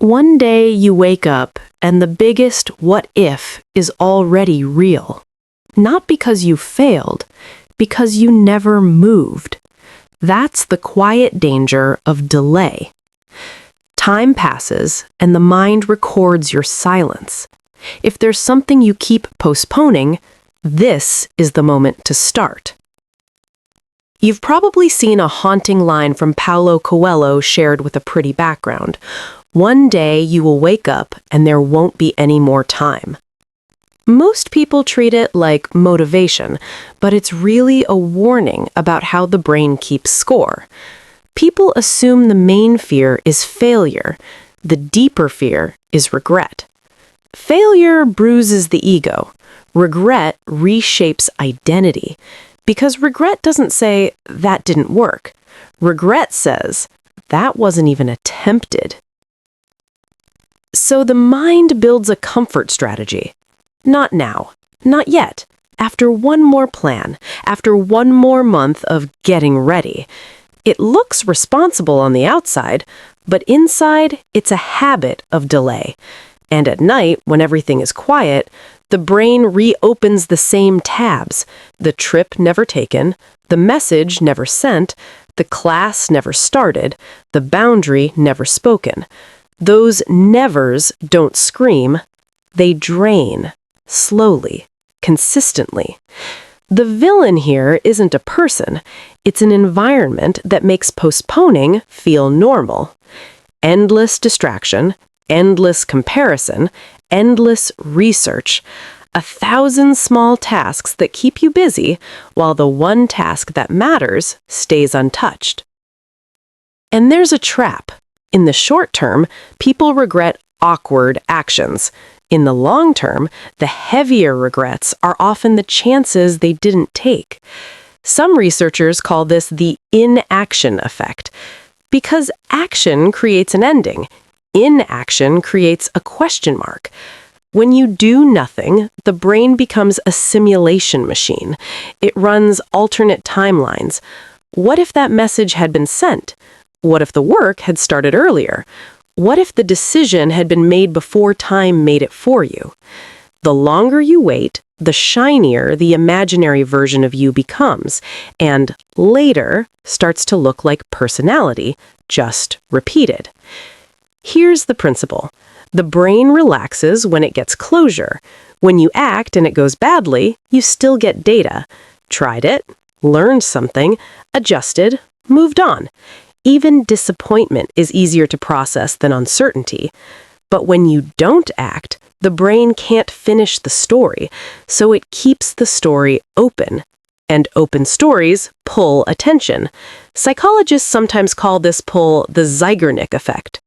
One day you wake up and the biggest what if is already real. Not because you failed, because you never moved. That's the quiet danger of delay. Time passes and the mind records your silence. If there's something you keep postponing, this is the moment to start. You've probably seen a haunting line from Paulo Coelho shared with a pretty background. One day you will wake up and there won't be any more time. Most people treat it like motivation, but it's really a warning about how the brain keeps score. People assume the main fear is failure. The deeper fear is regret. Failure bruises the ego. Regret reshapes identity. Because regret doesn't say, that didn't work. Regret says, that wasn't even attempted. So the mind builds a comfort strategy. Not now, not yet. After one more plan, after one more month of getting ready. It looks responsible on the outside, but inside it's a habit of delay. And at night, when everything is quiet, the brain reopens the same tabs. The trip never taken, the message never sent, the class never started, the boundary never spoken. Those nevers don't scream, they drain, slowly, consistently. The villain here isn't a person, it's an environment that makes postponing feel normal. Endless distraction, endless comparison, endless research. 1,000 small tasks that keep you busy, while the one task that matters stays untouched. And there's a trap. In the short term, people regret awkward actions. In the long term, the heavier regrets are often the chances they didn't take. Some researchers call this the inaction effect, because action creates an ending. Inaction creates a question mark. When you do nothing, the brain becomes a simulation machine. It runs alternate timelines. What if that message had been sent? What if the work had started earlier? What if the decision had been made before time made it for you? The longer you wait, the shinier the imaginary version of you becomes, and later starts to look like personality, just repeated. Here's the principle. The brain relaxes when it gets closure. When you act and it goes badly, you still get data. Tried it, learned something, adjusted, moved on. Even disappointment is easier to process than uncertainty. But when you don't act, the brain can't finish the story, so it keeps the story open. And open stories pull attention. Psychologists sometimes call this pull the Zeigarnik effect.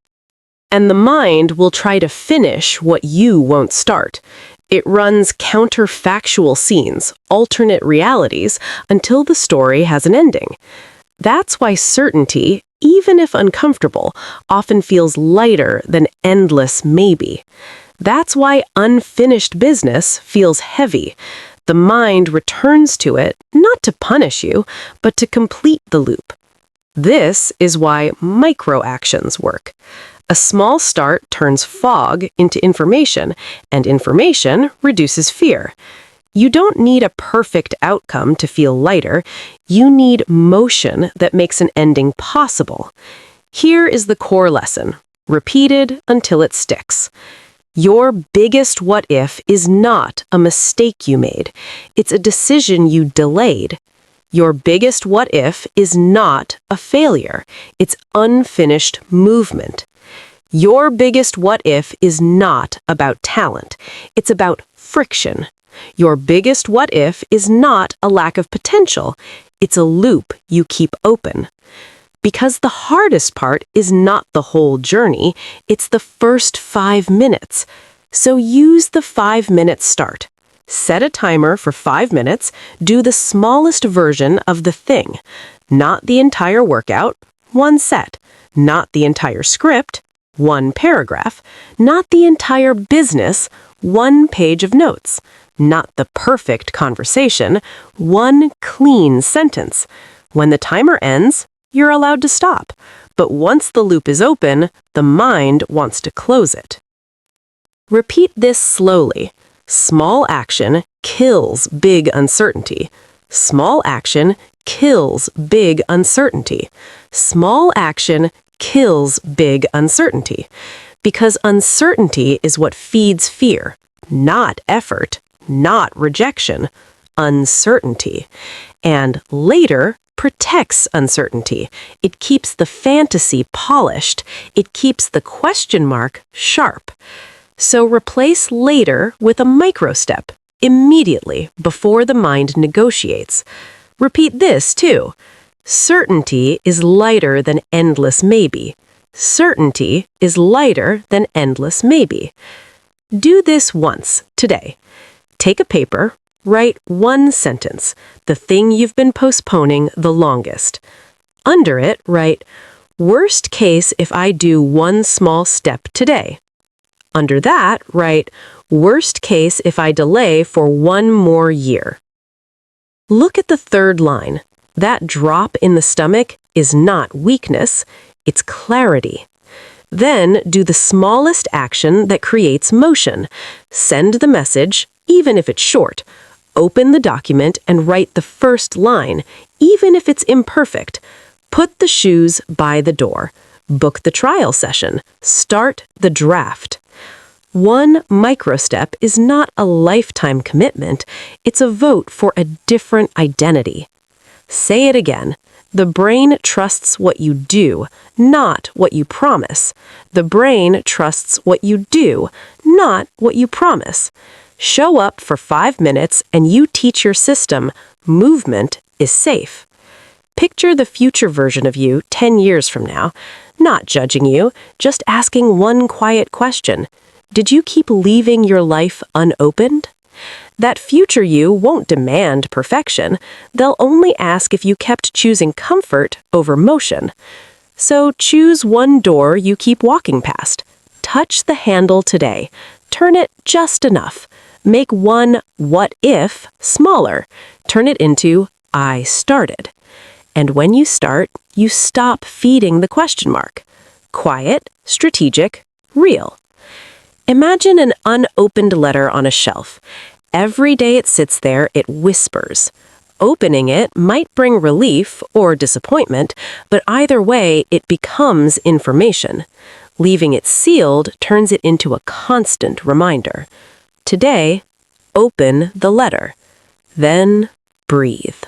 And the mind will try to finish what you won't start. It runs counterfactual scenes, alternate realities, until the story has an ending. That's why certainty, even if uncomfortable, often feels lighter than endless maybe. That's why unfinished business feels heavy. The mind returns to it, not to punish you, but to complete the loop. This is why micro-actions work. A small start turns fog into information, and information reduces fear. You don't need a perfect outcome to feel lighter. You need motion that makes an ending possible. Here is the core lesson, repeated until it sticks. Your biggest what if is not a mistake you made. It's a decision you delayed. Your biggest what if is not a failure. It's unfinished movement. Your biggest what if is not about talent. It's about friction. Your biggest what if is not a lack of potential. It's a loop you keep open. Because the hardest part is not the whole journey, it's the first 5 minutes. So use the 5-minute start. Set a timer for 5 minutes, do the smallest version of the thing. Not the entire workout, one set. Not the entire script, one paragraph. Not the entire business, one page of notes. Not the perfect conversation, one clean sentence. When the timer ends, you're allowed to stop. But once the loop is open, the mind wants to close it. Repeat this slowly. Small action kills big uncertainty. Small action kills big uncertainty. Small action kills big uncertainty. Because uncertainty is what feeds fear, not effort, not rejection, uncertainty. And later protects uncertainty. It keeps the fantasy polished. It keeps the question mark sharp. So replace later with a micro step, immediately before the mind negotiates. Repeat this too. Certainty is lighter than endless maybe. Certainty is lighter than endless maybe. Do this once, today. Take a paper, write one sentence, the thing you've been postponing the longest. Under it, write, worst case if I do one small step today. Under that, write, worst case if I delay for one more year. Look at the third line. That drop in the stomach is not weakness, it's clarity. Then do the smallest action that creates motion. Send the message, even if it's short. Open the document and write the first line, even if it's imperfect. Put the shoes by the door. Book the trial session. Start the draft. One microstep is not a lifetime commitment. It's a vote for a different identity. Say it again. The brain trusts what you do, not what you promise. The brain trusts what you do, not what you promise. Show up for 5 minutes and you teach your system, movement is safe. Picture the future version of you 10 years from now, not judging you, just asking one quiet question. Did you keep leaving your life unopened? That future you won't demand perfection. They'll only ask if you kept choosing comfort over motion. So choose one door you keep walking past. Touch the handle today. Turn it just enough. Make one what if smaller. Turn it into I started. And when you start, you stop feeding the question mark. Quiet, strategic, real. Imagine an unopened letter on a shelf. Every day it sits there, it whispers. Opening it might bring relief or disappointment, but either way, it becomes information. Leaving it sealed turns it into a constant reminder. Today, open the letter. Then breathe.